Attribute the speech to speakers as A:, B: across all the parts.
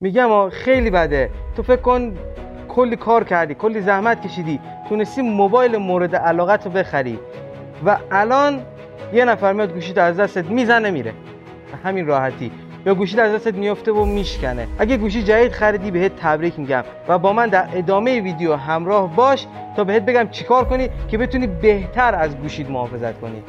A: میگم خیلی بده. تو فکر کن کلی کار کردی، کلی زحمت کشیدی، تونستی موبایل مورد علاقت رو بخری و الان یه نفر میاد گوشیت از دستت میزنه میره به همین راحتی، یا گوشیت از دستت میفته و میشکنه. اگه گوشی جدید خریدی بهت تبریک میگم و با من در ادامه ویدیو همراه باش تا بهت بگم چیکار کنی که بتونی بهتر از گوشیت محافظت کنی.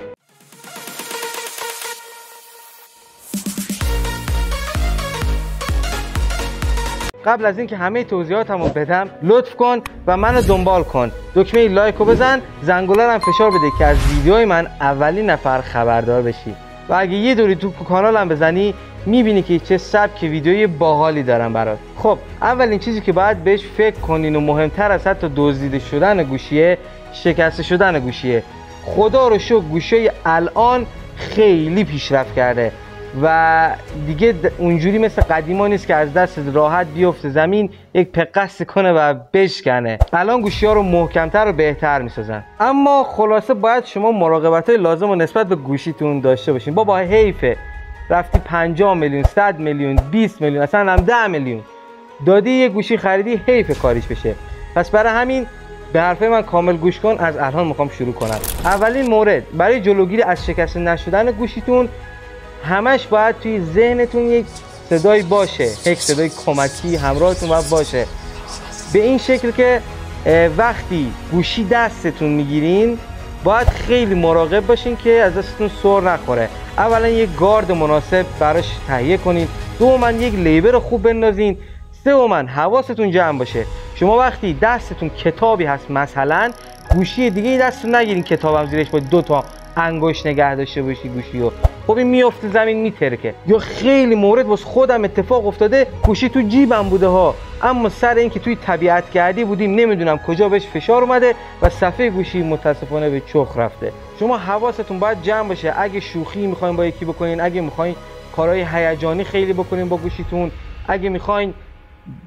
A: قبل از اینکه همه توضیحاتمو بدم لطف کن و منو دنبال کن، دکمه لایک رو بزن، زنگوله رو هم فشار بده که از ویدیوهای من اولین نفر خبردار بشی و اگه یه دوری تو کانالم بزنی میبینی که چه سبک ویدیوی باحالی دارم برات. خب اولین چیزی که باید بهش فکر کنین و مهمتر از حتی دزدیده شدن گوشیه، شکسته شدن گوشیه. خدا رو شکر گوشی الان خیلی پیشرفت کرده و دیگه اونجوری مثل قدیما نیست که از دست راحت بیفته زمین یک پقص کنه و بشکنه. الان گوشی ها رو محکمتر و بهتر میسازن. اما خلاصه باید شما مراقبت های لازم و نسبت به گوشیتون داشته باشین. بابا حیفه رفتی 50 میلیون 100 میلیون 20 میلیون اصلا هم 10 میلیون دادی یه گوشی خریدی، حیف کاریش بشه. پس برای همین به حرفه من کامل گوش کن. از الان میخوام شروع کنم. اولین مورد برای جلوگیری از شکسته نشدن گوشیتون، همش باید توی ذهنتون یک صدایی باشه، یک صدای کمکی همراهتون باید باشه، به این شکل که وقتی گوشی دستتون میگیرین باید خیلی مراقب باشین که از دستتون سر نخوره. اولا یک گارد مناسب براش تهیه کنین، دوما یک لیبر خوب بندازین، سوما حواستون جمع باشه. شما وقتی دستتون کتابی هست مثلا، گوشی دیگه دستتون نگیرین کتابم زیرش با 2 تا انگشت نگه داشته باشی گوشیو، خب این میفته زمین میترکه. یا خیلی مورد واسه خودم اتفاق افتاده، گوشی تو جیبم بوده ها، اما سر اینکه توی طبیعت گردی بودیم نمیدونم کجا بهش فشار اومده و صفحه گوشی متاسفانه به چخ رفته. شما حواستون باید جمع باشه. اگه شوخی میخواین با یکی بکنین، اگه میخواین کارهای هیجانی خیلی بکنین با گوشیتون، اگه میخواین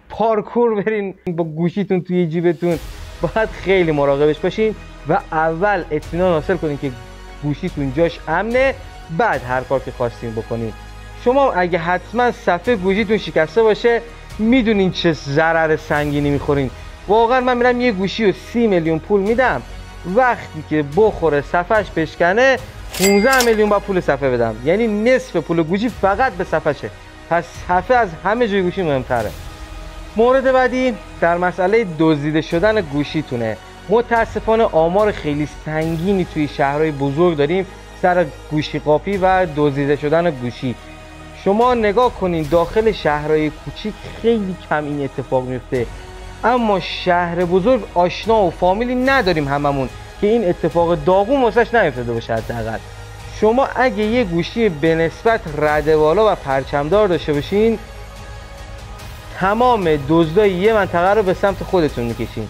A: پارکور برین با گوشیتون توی جیبتون، باید خیلی مراقبش باشین و اول اطمینان حاصل کنین که گوشیتون جاش امنه، بعد هر کار که خواستین بکنین. شما اگه حتما صفحه گوشیتون شکسته باشه میدونین چه ضرر سنگینی میخورین. واقعا من میرم یه گوشی رو 30 میلیون پول میدم، وقتی که بخوره صفحش بشکنه 15 میلیون با پول صفحه بدم، یعنی نصف پول گوشی فقط به صفحشه. پس صفحه از همه جای گوشی مهمتره. مورد بعدی در مسئله دزدیده شدن گوشیتونه. متاسفانه آمار خیلی سنگینی توی شهرهای بزرگ داریم سر گوشی قاپی و دزدیده شدن گوشی. شما نگاه کنین داخل شهرهای کوچیک خیلی کم این اتفاق میفته، اما شهر بزرگ آشنا و فامیلی نداریم هممون که این اتفاق داغون واسش نیفتاده باشه. حداقل شما اگه یه گوشی به نسبت رده بالا و پرچمدار داشته باشین، تمام دزدای یه منطقه رو به سمت خودتون میکشین.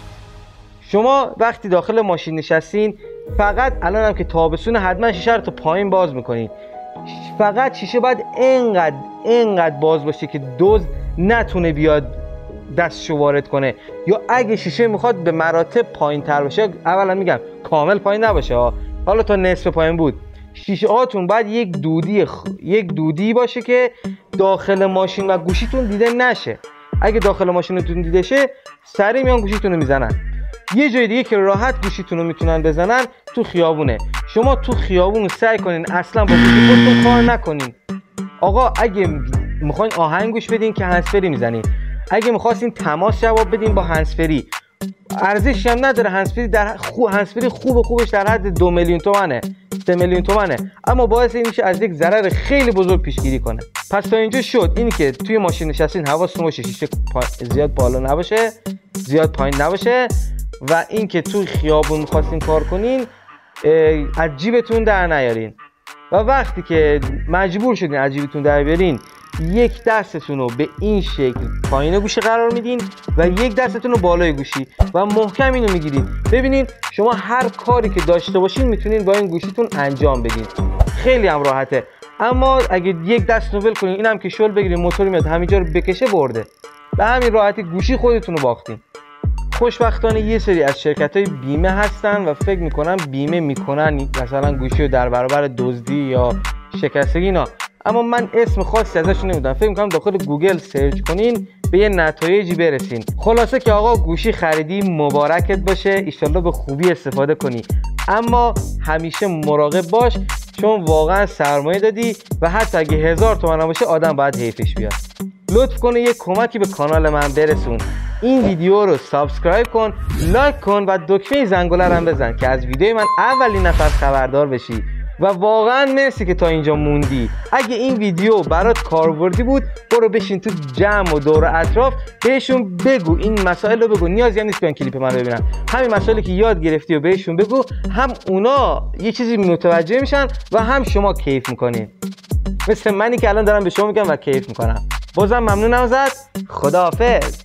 A: شما وقتی داخل ماشین نشستین، فقط الان هم که تابستون حتما شیشه رو تا پایین باز میکنین. فقط شیشه باید اینقدر باز باشه که دزد نتونه بیاد دستشو وارد کنه، یا اگه شیشه میخواد به مراتب پایین تر باشه، اولا میگم کامل پایین نباشه ها، حالا تا نصف پایین بود، شیشه هاتون باید یک دودی باشه که داخل ماشین و گوشیتون دیده نشه. اگه داخل ماشینتون دیده شه سریع میان گوشیتون رو میزنن. یه جای دیگه که راحت گوشیتون رو میتونن بزنن تو خیابونه. شما تو خیابون سعی کنین اصلا با گوشی خودتون کار نکنین. آقا اگه میخواین آهنگ گوش بدین که هندزفری میزنین، اگه میخواستین تماس جواب بدین با هندزفری، ارزشی هم نداره. هندزفری خوبش در حد 2 میلیون تومنه 3 میلیون تومنه، اما باعث این میشه از یک ضرر خیلی بزرگ پیشگیری کنه. پس تا اینجا شد اینی که توی ماشین نشستین حواستون باشه شیشه زیاد بالا نباشه، زیاد پایین نباشه، و اینکه توی خیابون می‌خواستین کار کنین از جیبتون در نیارین. و وقتی که مجبور شدین از جیبتون در بیارین، یک دستتون رو به این شکل پایین گوشی قرار میدین و یک دستتون رو بالای گوشی و محکم اینو میگیرین. ببینین شما هر کاری که داشته باشین میتونین با این گوشیتون انجام بدین، خیلی هم راحته. اما اگه یک دست رو ول کنین، اینم که شل بگیرین موتور میاد همینجا رو بکشه برده، به همین راحتی گوشی خودتون رو باختین. خوشبختانه یه سری از شرکت‌های بیمه هستن و فکر میکنن بیمه میکنن مثلا گوشی رو در برابر دزدی یا شکستگی اینا، اما من اسم خاصی ازش نمیدونم. فکر میکنم داخل گوگل سرچ کنین به یه نتایجی برسین. خلاصه که آقا گوشی خریدی مبارکت باشه، ایشالله به خوبی استفاده کنی، اما همیشه مراقب باش چون واقعا سرمایه دادی و حتی اگه 1000 تومن هم باشه آدم باید حیفش بیاد. لطف کنه یه کمکی به کانال من برسون، این ویدیو رو سابسکرایب کن، لایک کن و دکمه زنگوله رو هم بزن که از ویدیوی من اولین نفر خبردار بشی. و واقعا مرسی که تا اینجا موندی. اگه این ویدیو برات کاربردی بود برو بشین تو جمع و دور اطراف بهشون بگو، این مسائل رو بگو، نیازی هم نیست بیان کلیپ من رو ببینن، همین مسائلی که یاد گرفتی و بهشون بگو، هم اونا یه چیزی متوجه میشن و هم شما کیف میکنین، مثل منی که الان دارم به شما میگم و کیف میکنم. بازم ممنونم ازت، خداحافظ.